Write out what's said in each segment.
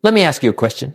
Let me ask you a question,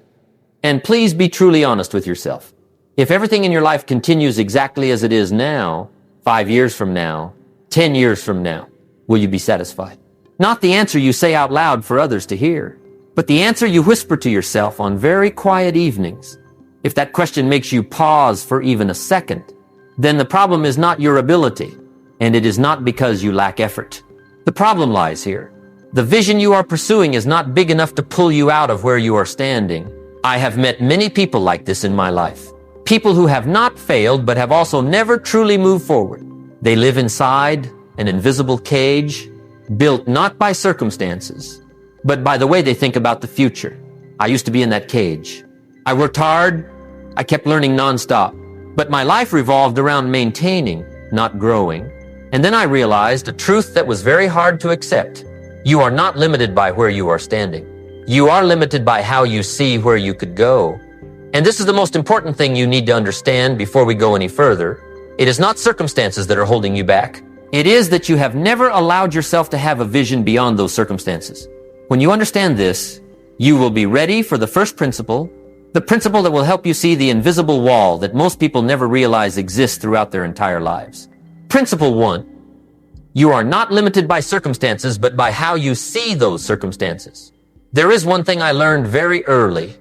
and please be truly honest with yourself. If everything in your life continues exactly as it is now, 5 years from now, 10 years from now, will you be satisfied? Not the answer you say out loud for others to hear, but the answer you whisper to yourself on very quiet evenings. If that question makes you pause for even a second, then the problem is not your ability, and it is not because you lack effort. The problem lies here. The vision you are pursuing is not big enough to pull you out of where you are standing. I have met many people like this in my life. People who have not failed, but have also never truly moved forward. They live inside an invisible cage, built not by circumstances, but by the way they think about the future. I used to be in that cage. I worked hard. I kept learning nonstop. But my life revolved around maintaining, not growing. And then I realized a truth that was very hard to accept. You are not limited by where you are standing. You are limited by how you see where you could go. And this is the most important thing you need to understand before we go any further. It is not circumstances that are holding you back. It is that you have never allowed yourself to have a vision beyond those circumstances. When you understand this, you will be ready for the first principle, the principle that will help you see the invisible wall that most people never realize exists throughout their entire lives. Principle 1, you are not limited by circumstances, but by how you see those circumstances. There is one thing I learned very early,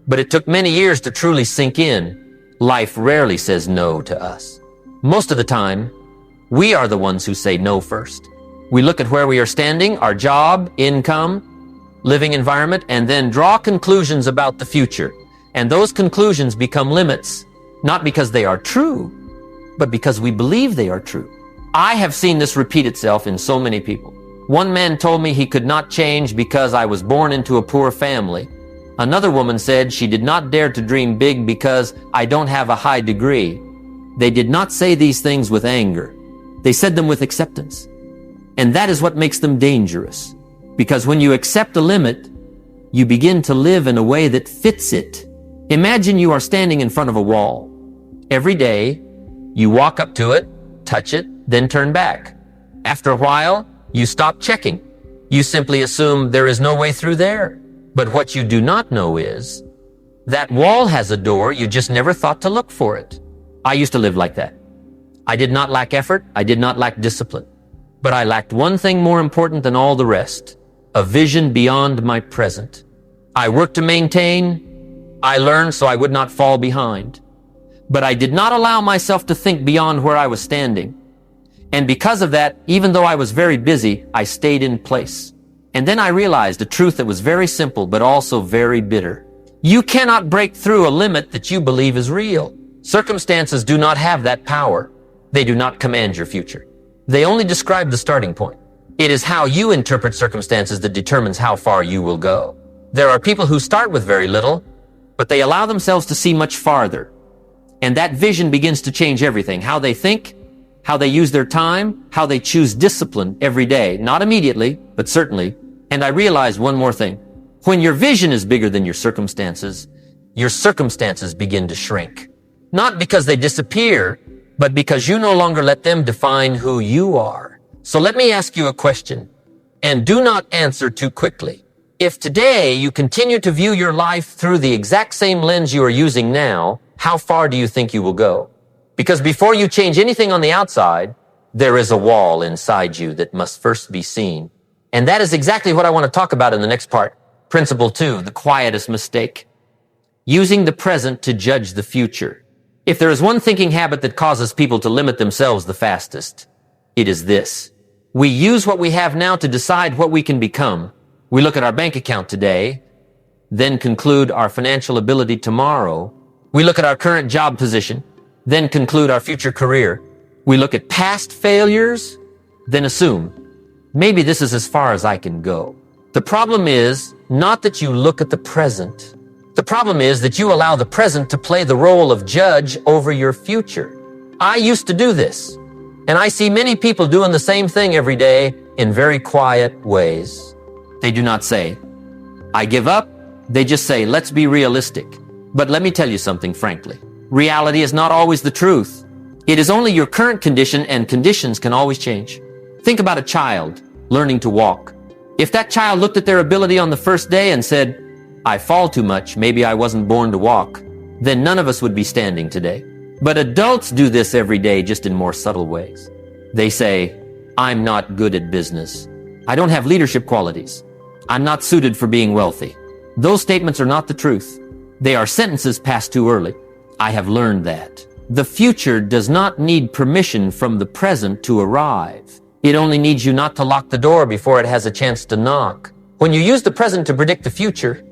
but it took many years to truly sink in. Life rarely says no to us. Most of the time, we are the ones who say no first. We look at where we are standing, our job, income, living environment, and then draw conclusions about the future. And those conclusions become limits, not because they are true, but because we believe they are true. I have seen this repeat itself in so many people. One man told me he could not change because I was born into a poor family. Another woman said she did not dare to dream big because I don't have a high degree. They did not say these things with anger. They said them with acceptance. And that is what makes them dangerous. Because when you accept a limit, you begin to live in a way that fits it. Imagine you are standing in front of a wall. Every day, you walk up to it, touch it, then turn back. After a while, you stop checking. You simply assume there is no way through there. But what you do not know is that wall has a door, you just never thought to look for it. I used to live like that. I did not lack effort. I did not lack discipline. But I lacked one thing more important than all the rest, a vision beyond my present. I worked to maintain. I learned so I would not fall behind. But I did not allow myself to think beyond where I was standing. And because of that, even though I was very busy, I stayed in place. And then I realized a truth that was very simple, but also very bitter. You cannot break through a limit that you believe is real. Circumstances do not have that power. They do not command your future. They only describe the starting point. It is how you interpret circumstances that determines how far you will go. There are people who start with very little, but they allow themselves to see much farther. And that vision begins to change everything. How they think, how they use their time, how they choose discipline every day. Not immediately, but certainly. And I realized one more thing. When your vision is bigger than your circumstances begin to shrink. Not because they disappear, but because you no longer let them define who you are. So let me ask you a question, and do not answer too quickly. If today you continue to view your life through the exact same lens you are using now, how far do you think you will go? Because before you change anything on the outside, there is a wall inside you that must first be seen. And that is exactly what I want to talk about in the next part. Principle 2, the quietest mistake. Using the present to judge the future. If there is one thinking habit that causes people to limit themselves the fastest, it is this. We use what we have now to decide what we can become. We look at our bank account today, then conclude our financial ability tomorrow. We look at our current job position, then conclude our future career. We look at past failures, then assume, maybe this is as far as I can go. The problem is not that you look at the present. The problem is that you allow the present to play the role of judge over your future. I used to do this, and I see many people doing the same thing every day in very quiet ways. They do not say, I give up. They just say, let's be realistic. But let me tell you something frankly. Reality is not always the truth. It is only your current condition, and conditions can always change. Think about a child learning to walk. If that child looked at their ability on the first day and said, I fall too much, maybe I wasn't born to walk, then none of us would be standing today. But adults do this every day, just in more subtle ways. They say, I'm not good at business. I don't have leadership qualities. I'm not suited for being wealthy. Those statements are not the truth. They are sentences passed too early. I have learned that. The future does not need permission from the present to arrive. It only needs you not to lock the door before it has a chance to knock. When you use the present to predict the future,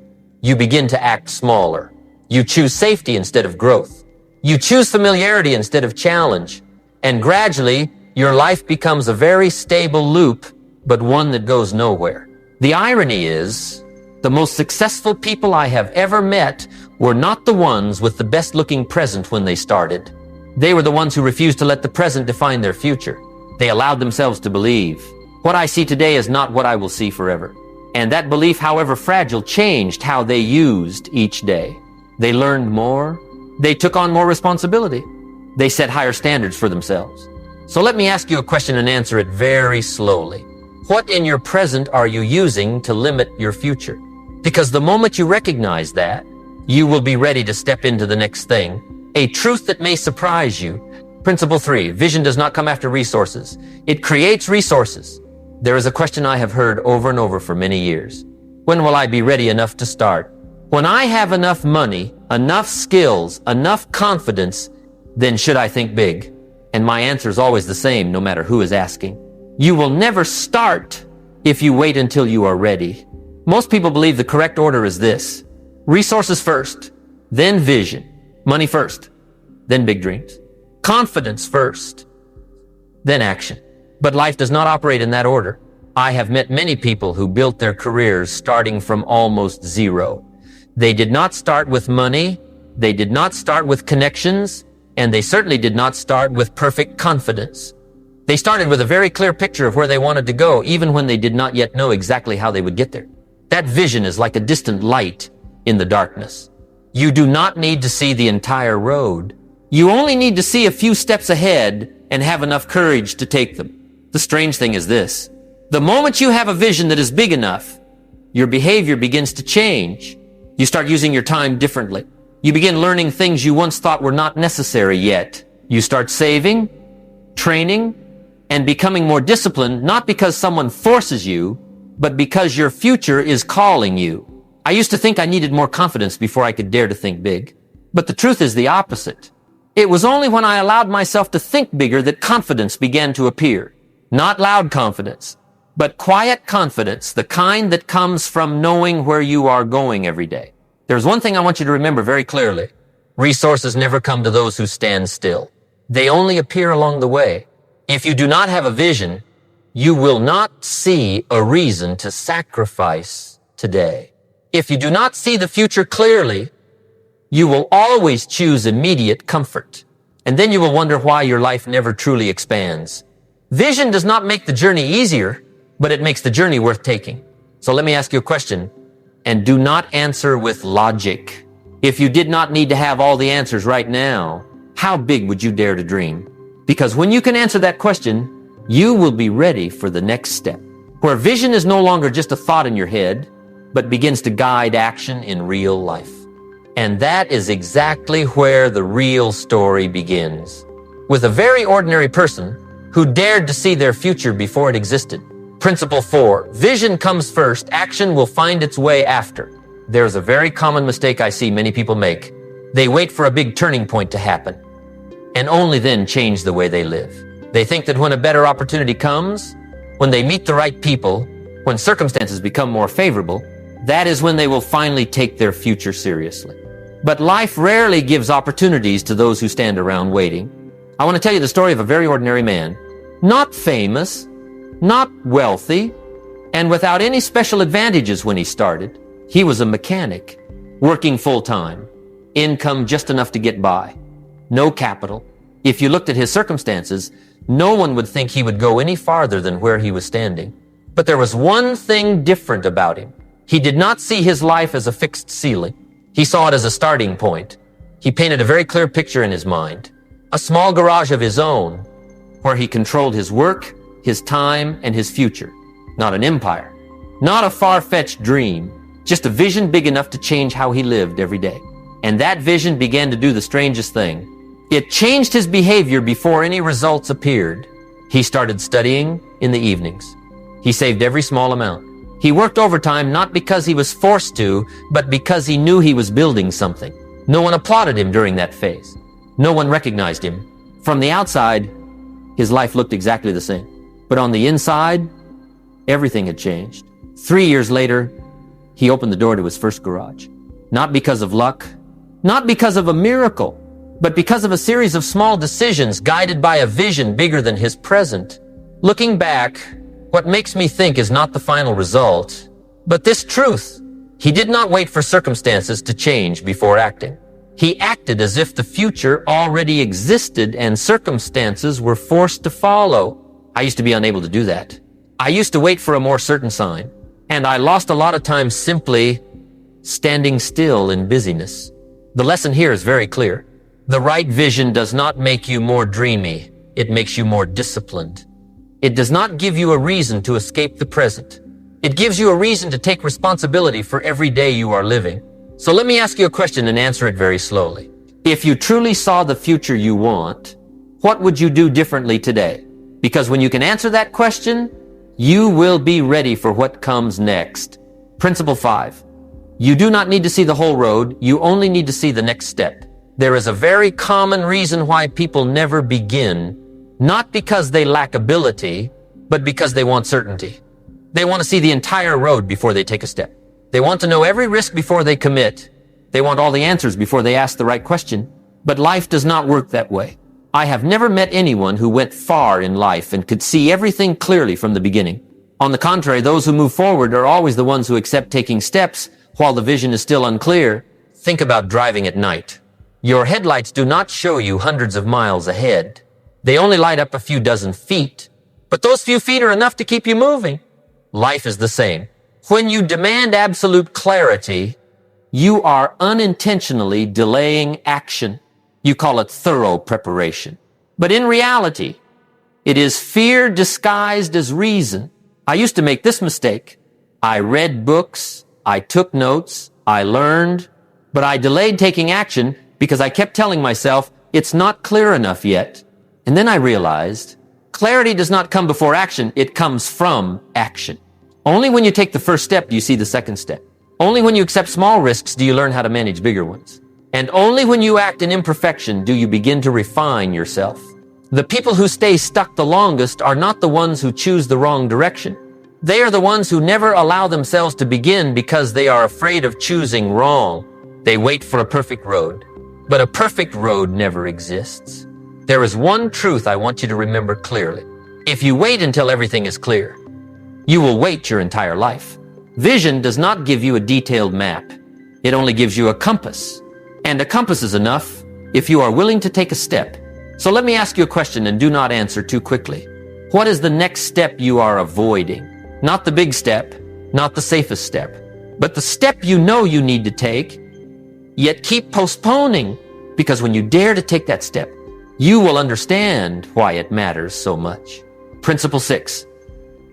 you begin to act smaller. You choose safety instead of growth. You choose familiarity instead of challenge. And gradually, your life becomes a very stable loop, but one that goes nowhere. The irony is, the most successful people I have ever met were not the ones with the best-looking present when they started. They were the ones who refused to let the present define their future. They allowed themselves to believe, what I see today is not what I will see forever. And that belief, however fragile, changed how they used each day. They learned more. They took on more responsibility. They set higher standards for themselves. So let me ask you a question and answer it very slowly. What in your present are you using to limit your future? Because the moment you recognize that, you will be ready to step into the next thing. A truth that may surprise you. Principle 3, vision does not come after resources. It creates resources. There is a question I have heard over and over for many years. When will I be ready enough to start? When I have enough money, enough skills, enough confidence, then should I think big? And my answer is always the same, no matter who is asking. You will never start if you wait until you are ready. Most people believe the correct order is this: resources first, then vision. Money first, then big dreams. Confidence first, then action. But life does not operate in that order. I have met many people who built their careers starting from almost zero. They did not start with money, they did not start with connections, and they certainly did not start with perfect confidence. They started with a very clear picture of where they wanted to go, even when they did not yet know exactly how they would get there. That vision is like a distant light in the darkness. You do not need to see the entire road. You only need to see a few steps ahead and have enough courage to take them. The strange thing is this: the moment you have a vision that is big enough, your behavior begins to change. You start using your time differently. You begin learning things you once thought were not necessary yet. You start saving, training, and becoming more disciplined, not because someone forces you, but because your future is calling you. I used to think I needed more confidence before I could dare to think big. But the truth is the opposite. It was only when I allowed myself to think bigger that confidence began to appear. Not loud confidence, but quiet confidence, the kind that comes from knowing where you are going every day. There's one thing I want you to remember very clearly. Resources never come to those who stand still. They only appear along the way. If you do not have a vision, you will not see a reason to sacrifice today. If you do not see the future clearly, you will always choose immediate comfort. And then you will wonder why your life never truly expands. Vision does not make the journey easier, but it makes the journey worth taking. So let me ask you a question, and do not answer with logic. If you did not need to have all the answers right now, how big would you dare to dream? Because when you can answer that question, you will be ready for the next step, where vision is no longer just a thought in your head, but begins to guide action in real life. And that is exactly where the real story begins. With a very ordinary person who dared to see their future before it existed. Principle 4, vision comes first, action will find its way after. There's a very common mistake I see many people make. They wait for a big turning point to happen, and only then change the way they live. They think that when a better opportunity comes, when they meet the right people, when circumstances become more favorable, that is when they will finally take their future seriously. But life rarely gives opportunities to those who stand around waiting. I want to tell you the story of a very ordinary man, not famous, not wealthy, and without any special advantages when he started. He was a mechanic, working full-time, income just enough to get by, no capital. If you looked at his circumstances, no one would think he would go any farther than where he was standing. But there was one thing different about him. He did not see his life as a fixed ceiling. He saw it as a starting point. He painted a very clear picture in his mind. A small garage of his own, where he controlled his work, his time, and his future. Not an empire. Not a far-fetched dream. Just a vision big enough to change how he lived every day. And that vision began to do the strangest thing. It changed his behavior before any results appeared. He started studying in the evenings. He saved every small amount. He worked overtime not because he was forced to, but because he knew he was building something. No one applauded him during that phase. No one recognized him. From the outside, his life looked exactly the same. But on the inside, everything had changed. 3 years later, he opened the door to his first garage. Not because of luck, not because of a miracle, but because of a series of small decisions guided by a vision bigger than his present. Looking back, what makes me think is not the final result, but this truth. He did not wait for circumstances to change before acting. He acted as if the future already existed and circumstances were forced to follow. I used to be unable to do that. I used to wait for a more certain sign, and I lost a lot of time simply standing still in busyness. The lesson here is very clear. The right vision does not make you more dreamy. It makes you more disciplined. It does not give you a reason to escape the present. It gives you a reason to take responsibility for every day you are living. So let me ask you a question and answer it very slowly. If you truly saw the future you want, what would you do differently today? Because when you can answer that question, you will be ready for what comes next. Principle 5. You do not need to see the whole road. You only need to see the next step. There is a very common reason why people never begin, not because they lack ability, but because they want certainty. They want to see the entire road before they take a step. They want to know every risk before they commit. They want all the answers before they ask the right question. But life does not work that way. I have never met anyone who went far in life and could see everything clearly from the beginning. On the contrary, those who move forward are always the ones who accept taking steps while the vision is still unclear. Think about driving at night. Your headlights do not show you hundreds of miles ahead. They only light up a few dozen feet, but those few feet are enough to keep you moving. Life is the same. When you demand absolute clarity, you are unintentionally delaying action. You call it thorough preparation. But in reality, it is fear disguised as reason. I used to make this mistake. I read books, I took notes, I learned, but I delayed taking action because I kept telling myself, it's not clear enough yet. And then I realized, clarity does not come before action, it comes from action. Only when you take the first step do you see the second step. Only when you accept small risks do you learn how to manage bigger ones. And only when you act in imperfection do you begin to refine yourself. The people who stay stuck the longest are not the ones who choose the wrong direction. They are the ones who never allow themselves to begin because they are afraid of choosing wrong. They wait for a perfect road. But a perfect road never exists. There is one truth I want you to remember clearly. If you wait until everything is clear, you will wait your entire life. Vision does not give you a detailed map. It only gives you a compass. And a compass is enough if you are willing to take a step. So let me ask you a question and do not answer too quickly. What is the next step you are avoiding? Not the big step, not the safest step, but the step you know you need to take, yet keep postponing, because when you dare to take that step, you will understand why it matters so much. Principle 6.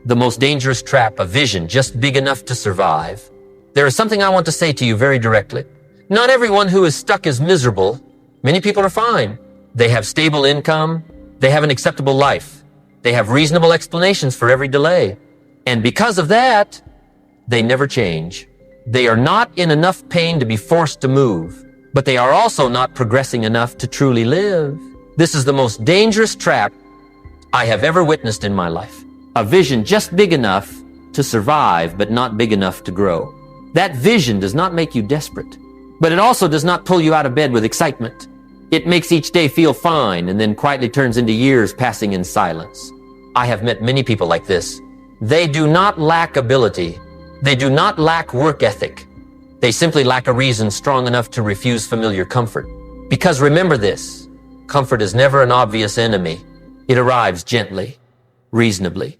The most dangerous trap, a vision just big enough to survive. There is something I want to say to you very directly. Not everyone who is stuck is miserable. Many people are fine. They have stable income. They have an acceptable life. They have reasonable explanations for every delay. And because of that, they never change. They are not in enough pain to be forced to move, but they are also not progressing enough to truly live. This is the most dangerous trap I have ever witnessed in my life. A vision just big enough to survive, but not big enough to grow. That vision does not make you desperate, but it also does not pull you out of bed with excitement. It makes each day feel fine and then quietly turns into years passing in silence. I have met many people like this. They do not lack ability. They do not lack work ethic. They simply lack a reason strong enough to refuse familiar comfort. Because remember this, comfort is never an obvious enemy. It arrives gently, reasonably,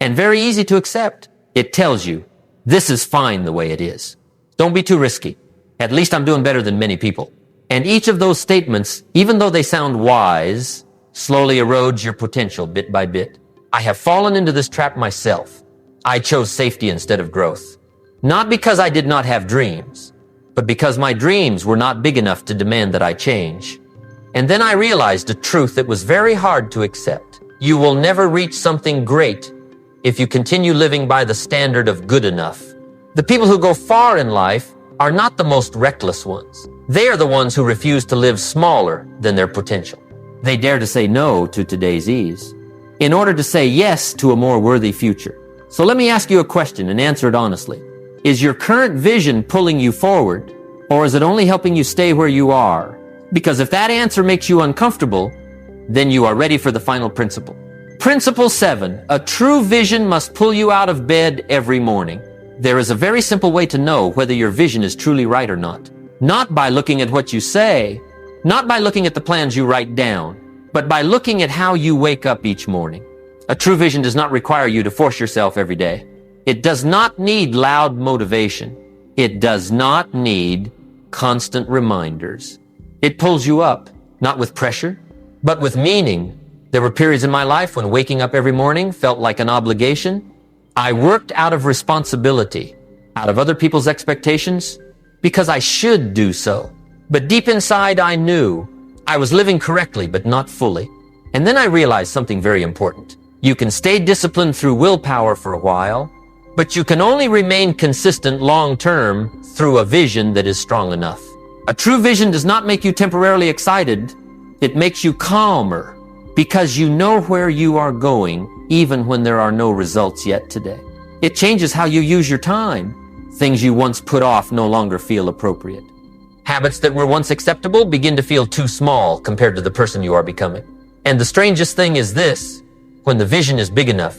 and very easy to accept. It tells you, this is fine the way it is. Don't be too risky. At least I'm doing better than many people. And each of those statements, even though they sound wise, slowly erodes your potential bit by bit. I have fallen into this trap myself. I chose safety instead of growth. Not because I did not have dreams, but because my dreams were not big enough to demand that I change. And then I realized a truth that was very hard to accept. You will never reach something great if you continue living by the standard of good enough. The people who go far in life are not the most reckless ones. They are the ones who refuse to live smaller than their potential. They dare to say no to today's ease in order to say yes to a more worthy future. So let me ask you a question and answer it honestly. Is your current vision pulling you forward, or is it only helping you stay where you are? Because if that answer makes you uncomfortable, then you are ready for the final principle. Principle 7, a true vision must pull you out of bed every morning. There is a very simple way to know whether your vision is truly right or not. Not by looking at what you say, not by looking at the plans you write down, but by looking at how you wake up each morning. A true vision does not require you to force yourself every day. It does not need loud motivation. It does not need constant reminders. It pulls you up, not with pressure, but with meaning. There were periods in my life when waking up every morning felt like an obligation. I worked out of responsibility, out of other people's expectations, because I should do so. But deep inside, I knew I was living correctly, but not fully. And then I realized something very important. You can stay disciplined through willpower for a while, but you can only remain consistent long-term through a vision that is strong enough. A true vision does not make you temporarily excited. It makes you calmer because you know where you are going, even when there are no results yet today. It changes how you use your time. Things you once put off no longer feel appropriate. Habits that were once acceptable begin to feel too small compared to the person you are becoming. And the strangest thing is this: when the vision is big enough,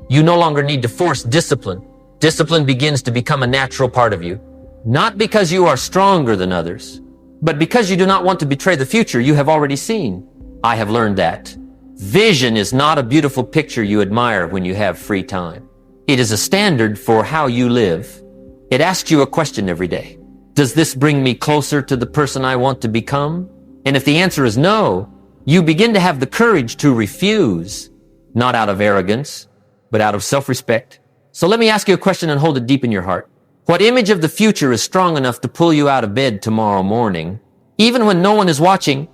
you no longer need to force discipline. Discipline begins to become a natural part of you. Not because you are stronger than others, but because you do not want to betray the future you have already seen. I have learned that vision is not a beautiful picture you admire when you have free time. It is a standard for how you live. It asks you a question every day. Does this bring me closer to the person I want to become? And if the answer is no, you begin to have the courage to refuse, not out of arrogance, but out of self-respect. So let me ask you a question and hold it deep in your heart. What image of the future is strong enough to pull you out of bed tomorrow morning, even when no one is watching,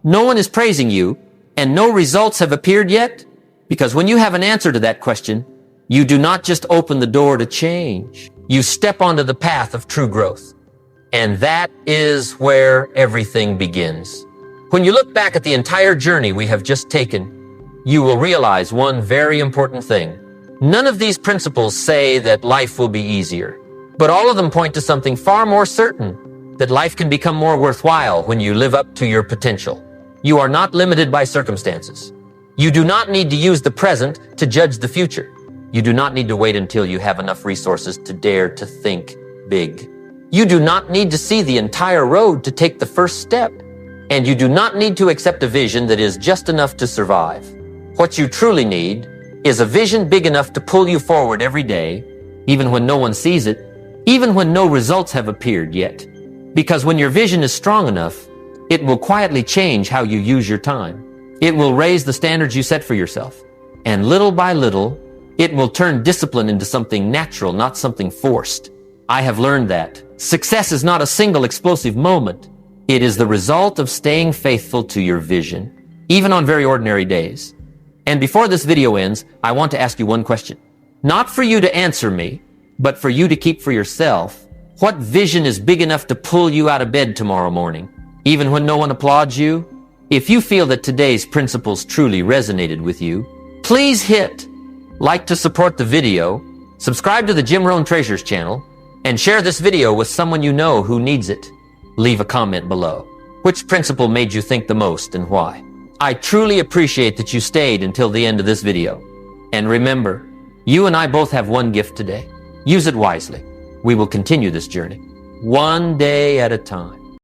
no one is praising you, and no results have appeared yet? Because when you have an answer to that question, you do not just open the door to change. You step onto the path of true growth. And that is where everything begins. When you look back at the entire journey we have just taken, you will realize one very important thing. None of these principles say that life will be easier, but all of them point to something far more certain, that life can become more worthwhile when you live up to your potential. You are not limited by circumstances. You do not need to use the present to judge the future. You do not need to wait until you have enough resources to dare to think big. You do not need to see the entire road to take the first step. And you do not need to accept a vision that is just enough to survive. What you truly need is a vision big enough to pull you forward every day, even when no one sees it, even when no results have appeared yet. Because when your vision is strong enough, it will quietly change how you use your time. It will raise the standards you set for yourself. And little by little, it will turn discipline into something natural, not something forced. I have learned that success is not a single explosive moment. It is the result of staying faithful to your vision, even on very ordinary days. And before this video ends, I want to ask you one question. Not for you to answer me, but for you to keep for yourself. What vision is big enough to pull you out of bed tomorrow morning, even when no one applauds you? If you feel that today's principles truly resonated with you, please hit like to support the video, subscribe to the Jim Rohn Treasures channel, and share this video with someone you know who needs it. Leave a comment below. Which principle made you think the most and why? I truly appreciate that you stayed until the end of this video. And remember, you and I both have one gift today. Use it wisely. We will continue this journey, one day at a time.